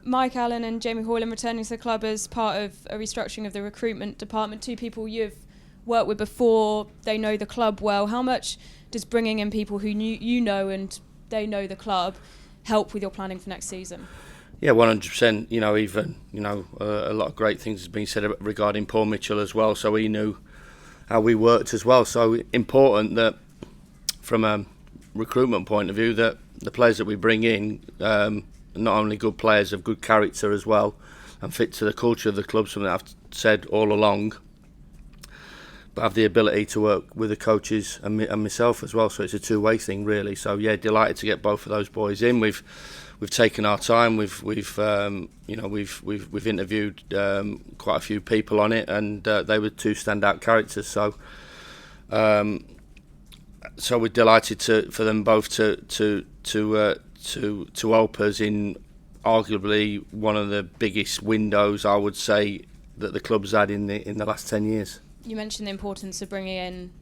Mike Allen and Jamie Hoyland returning to the club as part of a restructuring of the recruitment department, two people you've worked with before, they know the club well. How much does bringing in people who you know and they know the club help with your planning for next season? Yeah, 100%. A lot of great things has been said regarding Paul Mitchell as well, so he knew how we worked as well. So important that from a recruitment point of view that the players that we bring in, not only good players, of good character as well, and fit to the culture of the club, something that I've said all along, but have the ability to work with the coaches and myself as well. So it's a two-way thing, really. So yeah, delighted to get both of those boys in. We've taken our time. We've interviewed quite a few people on it, and they were two standout characters. So we're delighted for them both to help us in arguably one of the biggest windows, I would say, that the club's had in the last 10 years. You mentioned the importance of bringing in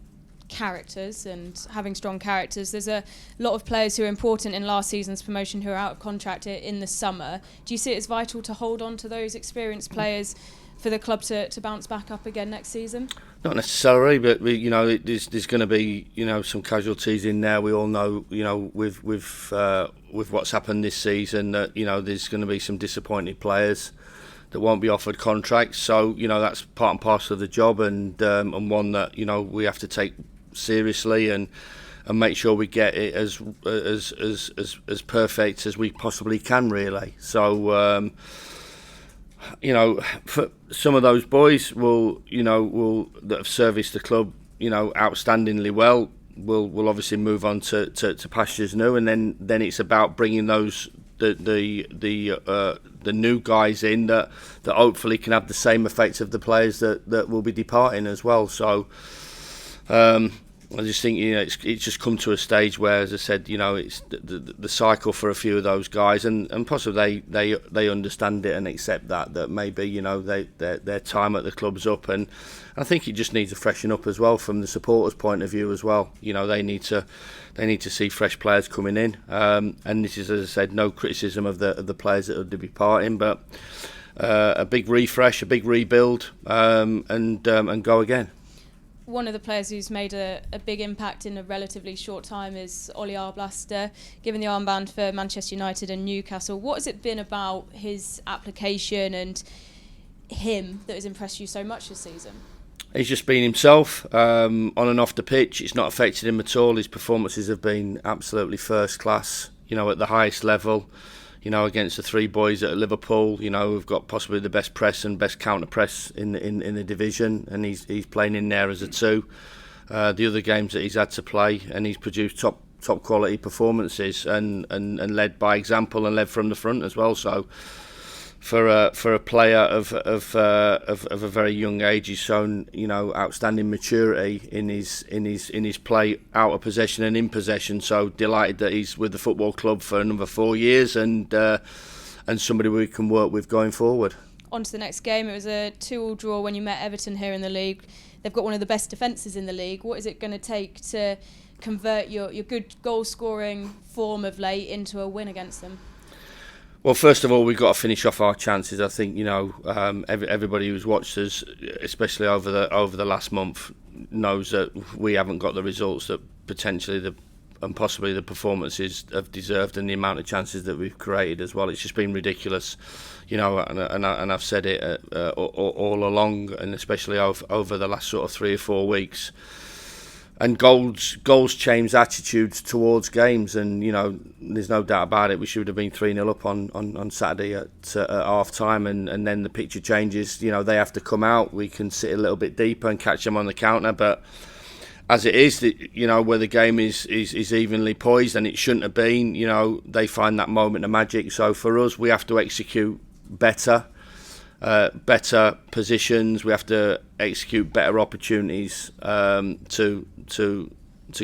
characters and having strong characters. There's a lot of players who are important in last season's promotion who are out of contract in the summer. Do you see it as vital to hold on to those experienced players for the club to bounce back up again next season? Not necessarily, but there's going to be some casualties in there. We all know with what's happened this season that there's going to be some disappointed players that won't be offered contracts. So that's part and parcel of the job, and one that we have to take seriously and make sure we get it as perfect as we possibly can, really. So for some of those boys that have serviced the club outstandingly well will obviously move on to pastures new, and then it's about bringing those the new guys in that hopefully can have the same effect of the players that will be departing as well. So I just think it's just come to a stage where, as I said, it's the cycle for a few of those guys, and possibly they understand it and accept that maybe their time at the club's up, and I think it just needs to freshen up as well from the supporters' point of view as well. They need to see fresh players coming in, and this is, as I said, no criticism of the players that will be departing, but a big refresh, a big rebuild, and go again. One of the players who's made a big impact in a relatively short time is Ollie Arblaster, given the armband for Manchester United and Newcastle. What has it been about his application and him that has impressed you so much this season? He's just been himself on and off the pitch. It's not affected him at all. His performances have been absolutely first class, at the highest level. Against the three boys at Liverpool, we've got possibly the best press and best counter press in the division, and he's playing in there as a two. The other games that he's had to play, and he's produced top quality performances and led by example and led from the front as well. So for a player of a very young age, he's shown outstanding maturity in his play out of possession and in possession. So delighted that he's with the football club for another 4 years, and somebody we can work with going forward. On to the next game. It was a 2-2 draw when you met Everton here in the league. They've got one of the best defences in the league. What is it going to take to convert your good goal scoring form of late into a win against them? Well, first of all, we've got to finish off our chances. I think everybody who's watched us, especially over the last month, knows that we haven't got the results that potentially and possibly the performances have deserved, and the amount of chances that we've created as well. It's just been ridiculous, and I've said it all along, and especially over the last sort of 3 or 4 weeks. And goals change attitudes towards games, and there's no doubt about it. We should have been 3-0 up on Saturday at half time, and then the picture changes. They have to come out. We can sit a little bit deeper and catch them on the counter, but as it is, where the game is evenly poised, and it shouldn't have been. They find that moment of magic. So for us, we have to execute better positions. We have to execute better opportunities to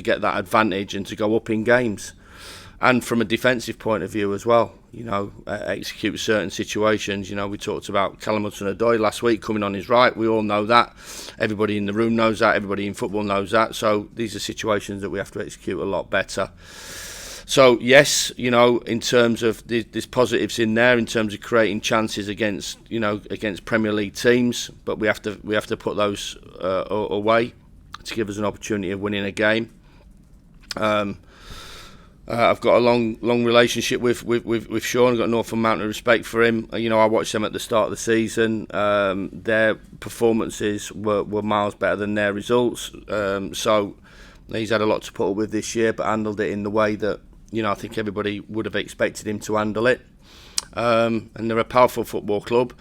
get that advantage and to go up in games. And from a defensive point of view as well, execute certain situations. We talked about Callum Hudson-Odoi last week coming on his right. We all know that. Everybody in the room knows that. Everybody in football knows that. So these are situations that we have to execute a lot better. So yes, in terms of there's positives in there in terms of creating chances against Premier League teams, but we have to put those away to give us an opportunity of winning a game. I've got a long relationship with Sean. I've got an awful amount of respect for him. I watched them at the start of the season. Their performances were miles better than their results. So he's had a lot to put up with this year, but handled it in the way that I think everybody would have expected him to handle it. And they're a powerful football club.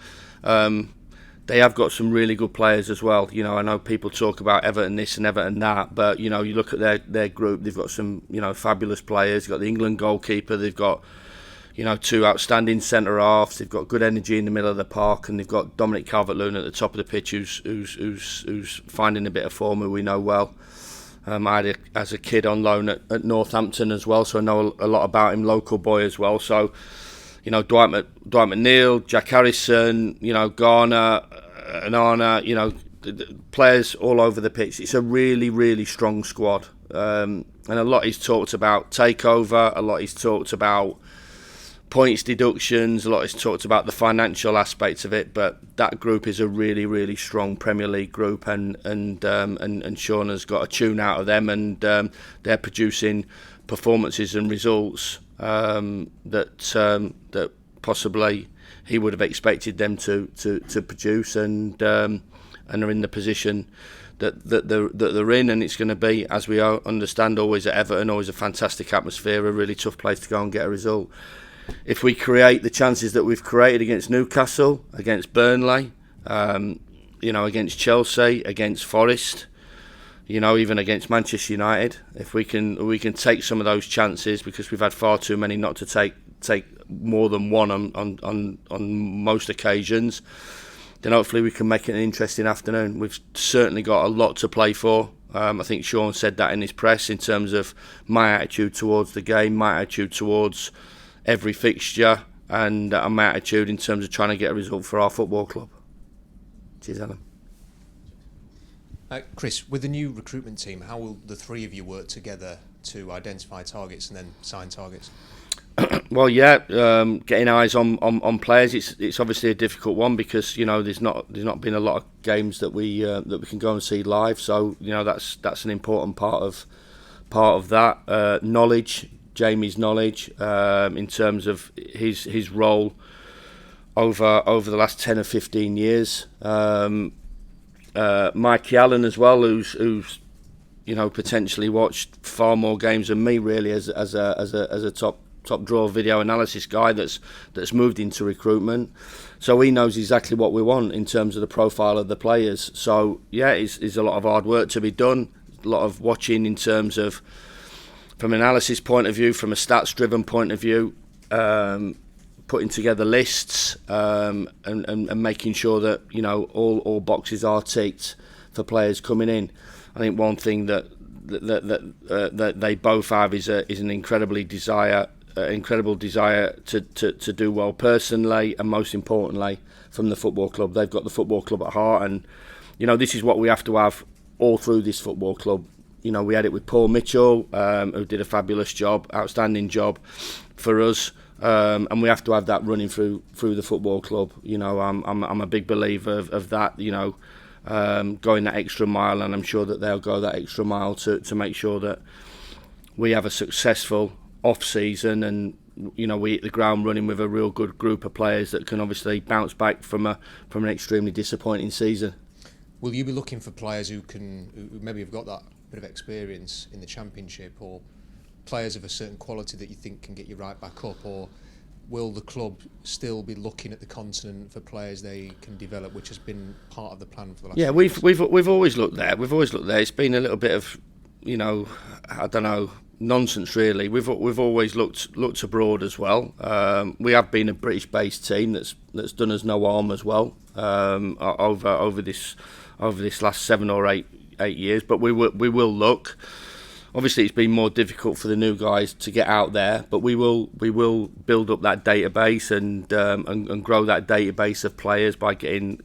They have got some really good players as well. I know people talk about Everton this and Everton that, but you look at their group. They've got some fabulous players. They've got the England goalkeeper. They've got two outstanding centre halves. They've got good energy in the middle of the park, and they've got Dominic Calvert-Lewin at the top of the pitch, who's finding a bit of form, who we know well. I had as a kid on loan at Northampton as well, so I know a lot about him, local boy as well. So, Dwight McNeil, Jack Harrison, Garner, Anana, players all over the pitch. It's a really, really strong squad. And a lot is talked about takeover, a lot is talked about points deductions, a lot is talked about the financial aspects of it, but that group is a really, really strong Premier League group, and Sean has got a tune out of them, and they're producing performances and results that possibly he would have expected them to produce, and are in the position that they're in, and it's going to be, as we understand, always at Everton, always a fantastic atmosphere, a really tough place to go and get a result. If we create the chances that we've created against Newcastle, against Burnley, against Chelsea, against Forest, even against Manchester United, if we can take some of those chances, because we've had far too many not to take more than one on most occasions, then hopefully we can make it an interesting afternoon. We've certainly got a lot to play for. I think Sean said that in his press in terms of my attitude towards the game, my attitude towards every fixture, and my attitude in terms of trying to get a result for our football club. Cheers, Alan. Chris, with the new recruitment team, how will the three of you work together to identify targets and then sign targets? Well, getting eyes on players. It's obviously a difficult one because there's not been a lot of games that we can go and see live. So that's an important part of that knowledge. Jamie's knowledge in terms of his role over the last 10 or 15 years. Mikey Allen as well, who's potentially watched far more games than me really as a top draw video analysis guy that's moved into recruitment. So he knows exactly what we want in terms of the profile of the players. So it's a lot of hard work to be done, a lot of watching in terms of from an analysis point of view, from a stats-driven point of view, putting together lists and making sure that all boxes are ticked for players coming in. I think one thing that they both have is an incredible desire to do well personally, and most importantly from the football club. They've got the football club at heart, and this is what we have to have all through this football club. We had it with Paul Mitchell, who did a fabulous job, outstanding job for us, and we have to have that running through the football club. I'm a big believer of that. Going that extra mile, and I'm sure that they'll go that extra mile to make sure that we have a successful off-season, and we hit the ground running with a real good group of players that can obviously bounce back from an extremely disappointing season. Will you be looking for players who maybe have got that bit of experience in the Championship, or players of a certain quality that you think can get you right back up, or will the club still be looking at the continent for players they can develop, which has been part of the plan for the last few years? We've always looked there. It's been a little bit of I don't know, nonsense really. We've always looked abroad as well. We have been a British-based team that's done us no harm as well over this last 7 or 8 years. But we will look. Obviously, it's been more difficult for the new guys to get out there, but we will build up that database and grow that database of players by getting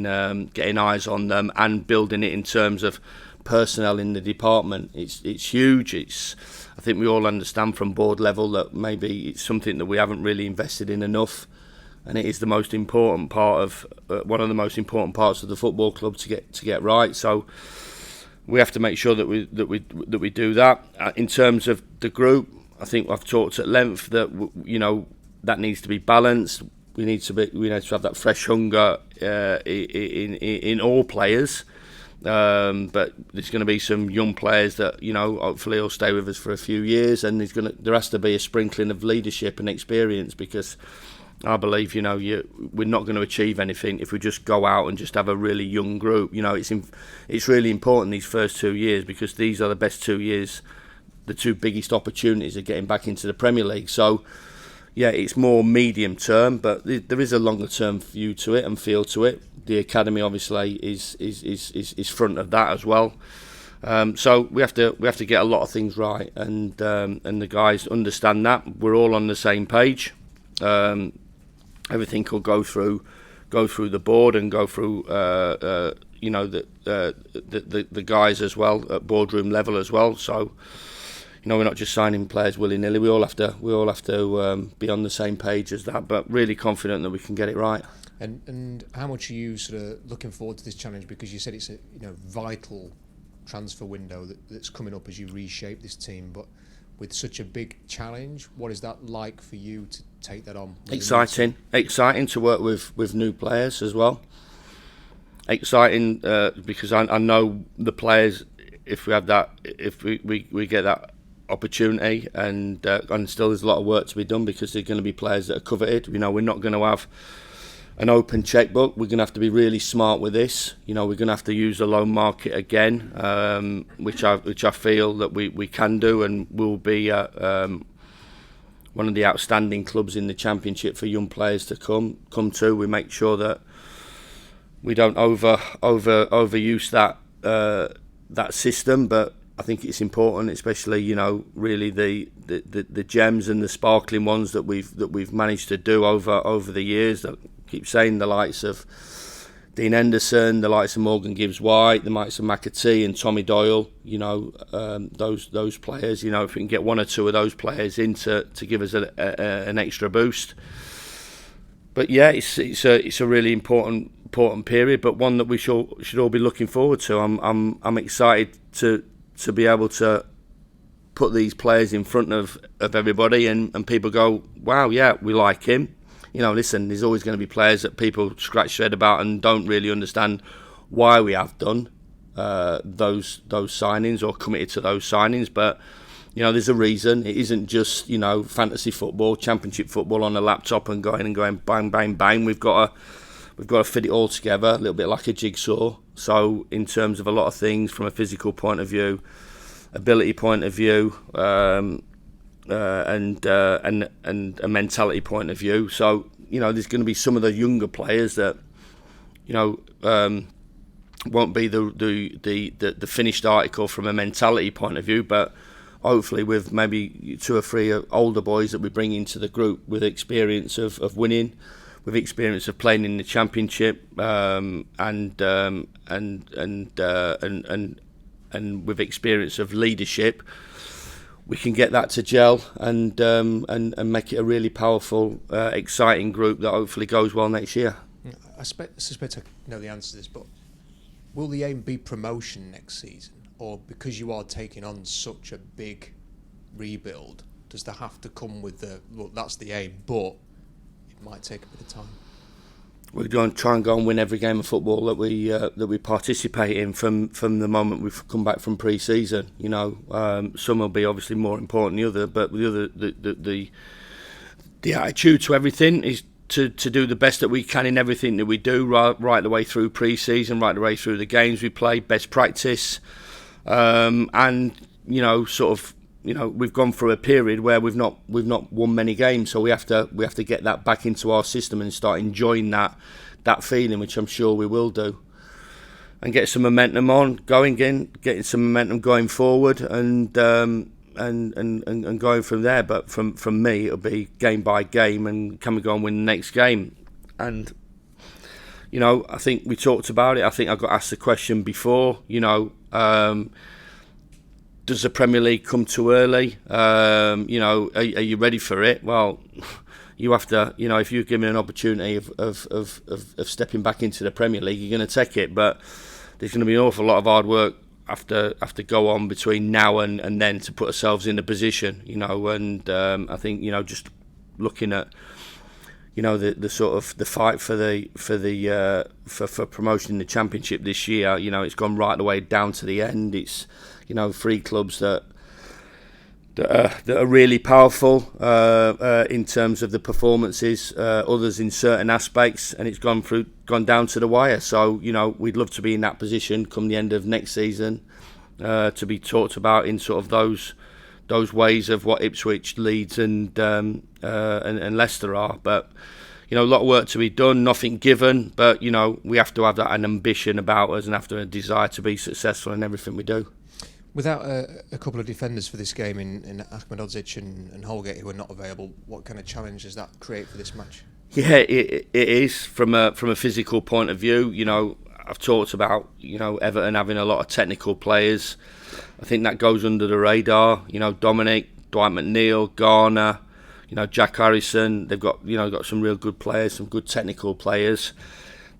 eyes on them and building it in terms of personnel in the department. It's huge. I think we all understand from board level that maybe it's something that we haven't really invested in enough, and it is the most important part of one of the most important parts of the football club to get right. So we have to make sure that we do that. In terms of the group, I think I've talked at length that that needs to be balanced. We need to have that fresh hunger in all players. But there's going to be some young players that hopefully will stay with us for a few years, and there has to be a sprinkling of leadership and experience, because I believe we're not going to achieve anything if we just go out and just have a really young group. It's really important these first 2 years, because these are the best 2 years, the two biggest opportunities of getting back into the Premier League. So yeah, it's more medium term, but there is a longer term view to it and feel to it. The academy obviously is front of that as well. So we have to get a lot of things right, and the guys understand that. We're all on the same page. Everything will go through the board and go through the guys as well at boardroom level as well. So we're not just signing players willy-nilly. We all have to be on the same page as that. But really confident that we can get it right. And how much are you sort of looking forward to this challenge? Because you said it's a vital transfer window that's coming up as you reshape this team. But with such a big challenge, what is that like for you to take that on? Exciting to work with new players as well. Exciting because I know the players. If we have that, if we get that opportunity, and still there's a lot of work to be done, because there's going to be players that are coveted. We're not going to have an open checkbook. We're going to have to be really smart with this. We're going to have to use the loan market again, which I feel that we can do, and will be one of the outstanding clubs in the Championship for young players to come to. We make sure that we don't overuse that system, but I think it's important, especially really the gems and the sparkling ones that we've managed to do over the years. That keep saying, the likes of Dean Henderson, the likes of Morgan Gibbs-White, the likes of McAtee and Tommy Doyle. Those players. If we can get one or two of those players in to give us an extra boost. But yeah, it's a really important period, but one that we should all be looking forward to. I'm excited to be able to put these players in front of everybody, and people go, wow, yeah, we like him. Listen, there's always going to be players that people scratch their head about and don't really understand why we have done those signings or committed to those signings. But there's a reason. It isn't just fantasy football, Championship football on a laptop and going bang bang bang. We've got to fit it all together, a little bit like a jigsaw. So in terms of a lot of things, from a physical point of view, ability point of view, and a mentality point of view. So there's going to be some of the younger players that won't be the finished article from a mentality point of view, but hopefully with maybe 2 or 3 older boys that we bring into the group with experience of winning, with experience of playing in the Championship, and with experience of leadership, we can get that to gel and make it a really powerful, exciting group that hopefully goes well next year. I suspect I know the answer to this, but will the aim be promotion next season, or because you are taking on such a big rebuild, does there have to come with look, that's the aim, but it might take a bit of time? We're going to try and go and win every game of football that we participate in from the moment we've come back from pre-season. Some will be obviously more important than the other, but the attitude to everything is to do the best that we can in everything that we do, right the way through pre-season, right the way through the games we play, best practice, and we've gone through a period where we've not won many games, so we have to get that back into our system and start enjoying that feeling, which I'm sure we will do, and get some momentum getting some momentum going forward, and going from there. But from me, it'll be game by game, and can we go and win the next game? And you know, I think we talked about it. I think I got asked the question before, you know, does the Premier League come too early? You know, are you ready for it? Well, you have to, you know, if you're given an opportunity of stepping back into the Premier League, you're going to take it. But there's going to be an awful lot of hard work have to go on between now and then to put ourselves in a position, you know. And I think, you know, just looking at, you know, the sort of the fight for promotion in the Championship this year, you know, it's gone right the way down to the end. It's, you know, 3 clubs that are really powerful in terms of the performances, others in certain aspects, and it's gone down to the wire. So, you know, we'd love to be in that position come the end of next season, to be talked about in sort of those ways of what Ipswich, Leeds and Leicester are. But, you know, a lot of work to be done, nothing given, but, you know, we have to have an ambition about us and have to have a desire to be successful in everything we do. Without a couple of defenders for this game in Ahmedhodzic and Holgate, who are not available, what kind of challenge does that create for this match? Yeah, it is from a physical point of view. You know, I've talked about, you know, Everton having a lot of technical players. I think that goes under the radar. You know, Dominic, Dwight McNeil, Garner, you know, Jack Harrison. They've got, you know, got some real good players, some good technical players.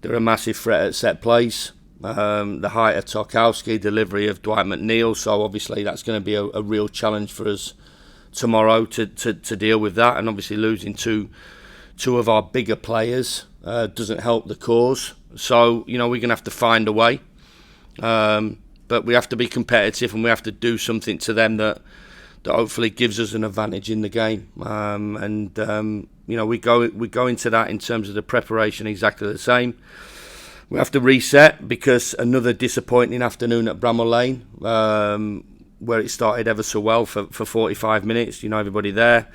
They're a massive threat at set plays. The height of Tarkowski, delivery of Dwight McNeil, so obviously that's going to be a real challenge for us tomorrow to deal with that. And obviously losing two of our bigger players doesn't help the cause. So, you know, we're going to have to find a way, but we have to be competitive and we have to do something to them that hopefully gives us an advantage in the game. You know, we go into that in terms of the preparation exactly the same. We have to reset because another disappointing afternoon at Bramall Lane, where it started ever so well for 45 minutes. You know, everybody there.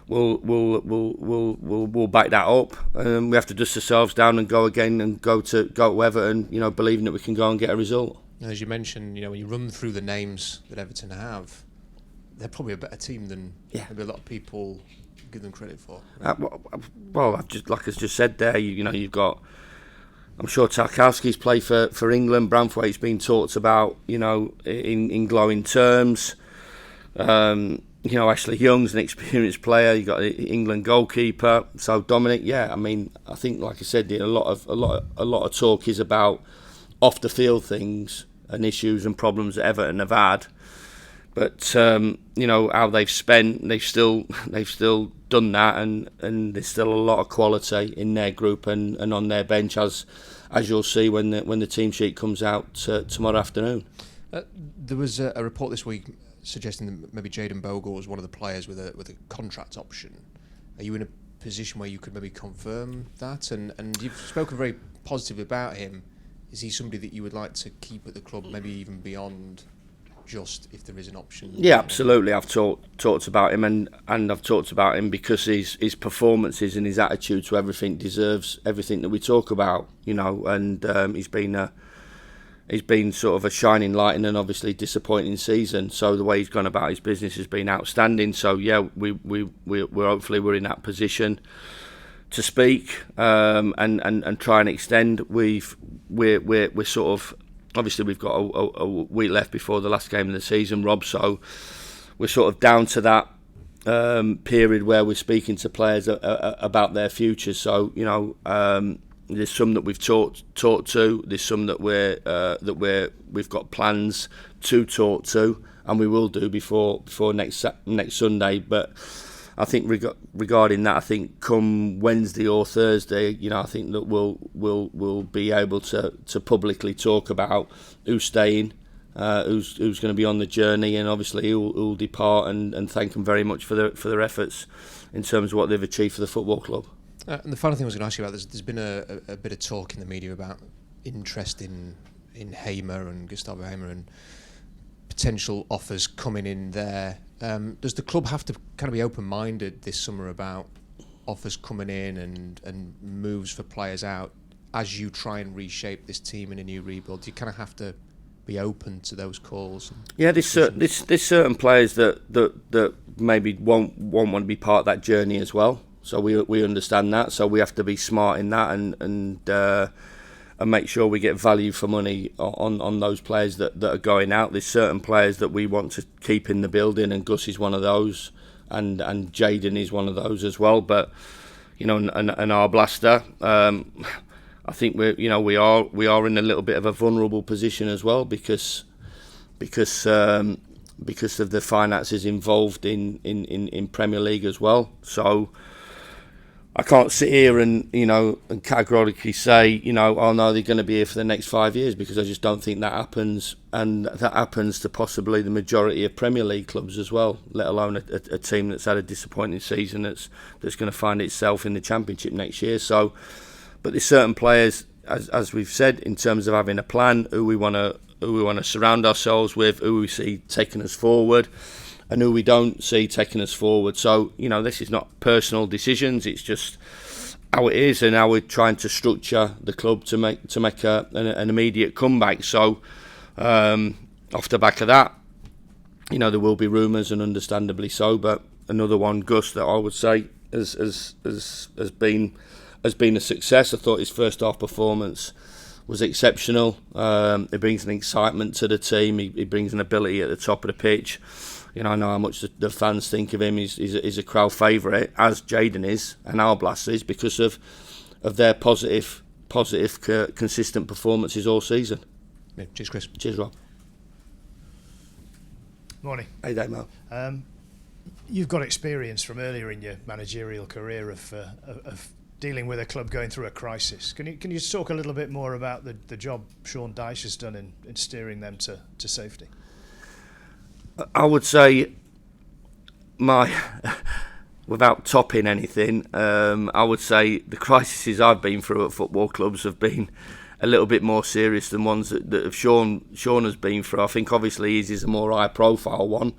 We'll back that up. We have to dust ourselves down and go again and go to Everton. You know, believing that we can go and get a result. As you mentioned, you know, when you run through the names that Everton have, they're probably a better team than maybe a lot of people give them credit for. Right? Well, I've just like I just said there. You know, you've got. I'm sure Tarkowski's played for England. Branthwaite's been talked about, you know, in glowing terms. You know, Ashley Young's an experienced player. You got the England goalkeeper. So Dominic, I mean, I think, like I said, a lot of talk is about off the field things and issues and problems that Everton have had. But you know how they've still done that, and there's still a lot of quality in their group and on their bench, as you'll see when the team sheet comes out tomorrow afternoon. There was a report this week suggesting that maybe Jayden Bogle was one of the players with a contract option. Are you in a position where you could maybe confirm that? And you've spoken very positively about him. Is he somebody that you would like to keep at the club, maybe even beyond just if there is an option? Yeah, absolutely. I've talked about him, and I've talked about him because his performances and his attitude to everything deserves everything that we talk about, you know. And he's been sort of a shining light in an obviously disappointing season. So the way he's gone about his business has been outstanding. So yeah, we're hopefully we're in that position to speak and try and extend. We're sort of. Obviously, we've got a week left before the last game of the season, Rob, so we're sort of down to that period where we're speaking to players about their futures. So, you know, there's some that we've talked to, there's some that we've got plans to talk to, and we will do before next Sunday. But I think regarding that, I think come Wednesday or Thursday, you know, I think that we'll be able to publicly talk about who's staying, who's going to be on the journey, and obviously who'll depart, and thank them very much for their efforts in terms of what they've achieved for the football club. And the final thing I was going to ask you about, there's been a bit of talk in the media about interest in Hamer and Gustavo Hamer and potential offers coming in there. Does the club have to kind of be open-minded this summer about offers coming in and moves for players out as you try and reshape this team in a new rebuild? Do you kind of have to be open to those calls? Yeah, there's certain players that maybe won't want to be part of that journey as well. So we understand that. So we have to be smart in that and make sure we get value for money on those players that are going out. There's certain players that we want to keep in the building, and Gus is one of those, and Jayden is one of those as well. But and our blaster, I think we are in a little bit of a vulnerable position as well because of the finances involved in Premier League as well. So I can't sit here and categorically say, oh no, they're going to be here for the next 5 years, because I just don't think that happens, and that happens to possibly the majority of Premier League clubs as well, let alone a team that's had a disappointing season that's going to find itself in the Championship next year. So, but there's certain players, as we've said, in terms of having a plan, who we want to surround ourselves with, who we see taking us forward, and who we don't see taking us forward. So, this is not personal decisions, it's just how it is and how we're trying to structure the club to make an immediate comeback. So, off the back of that, there will be rumours, and understandably so, but another one, Gus, that I would say has been a success. I thought his first half performance was exceptional. He brings an excitement to the team, he brings an ability at the top of the pitch. I know how much the fans think of him. He's a crowd favourite, as Jayden is, and our Blast is, because of their positive, consistent performances all season. Yeah, cheers, Chris. Cheers, Rob. Morning. Hey, Dave, Mo. You've got experience from earlier in your managerial career of dealing with a club going through a crisis. Can you just talk a little bit more about the job Sean Dyche has done in steering them to safety? I would say without topping anything, I would say the crises I've been through at football clubs have been a little bit more serious than ones that Sean has been through. I think obviously his is a more high profile one,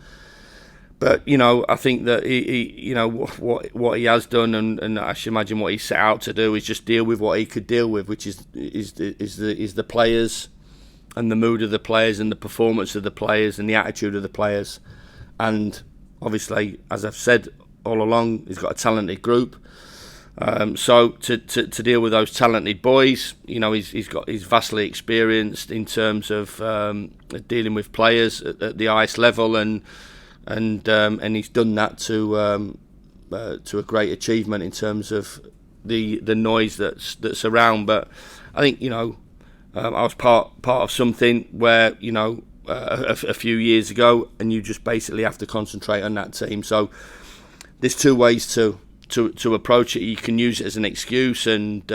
but I think that he what he has done, and I should imagine what he set out to do is just deal with what he could deal with, which is the players, and the mood of the players, and the performance of the players, and the attitude of the players. And obviously, as I've said all along, he's got a talented group. So to deal with those talented boys, he's vastly experienced in terms of dealing with players at the highest level, and he's done that to a great achievement in terms of the noise that's around. But I think I was part of something where a few years ago, and you just basically have to concentrate on that team. So there's two ways to approach it. You can use it as an excuse and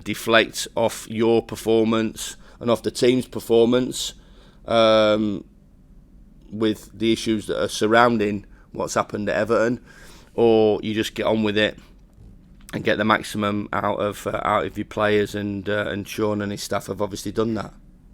deflect off your performance and off the team's performance with the issues that are surrounding what's happened at Everton, or you just get on with it and get the maximum out of your players, and Sean and his staff have obviously done that.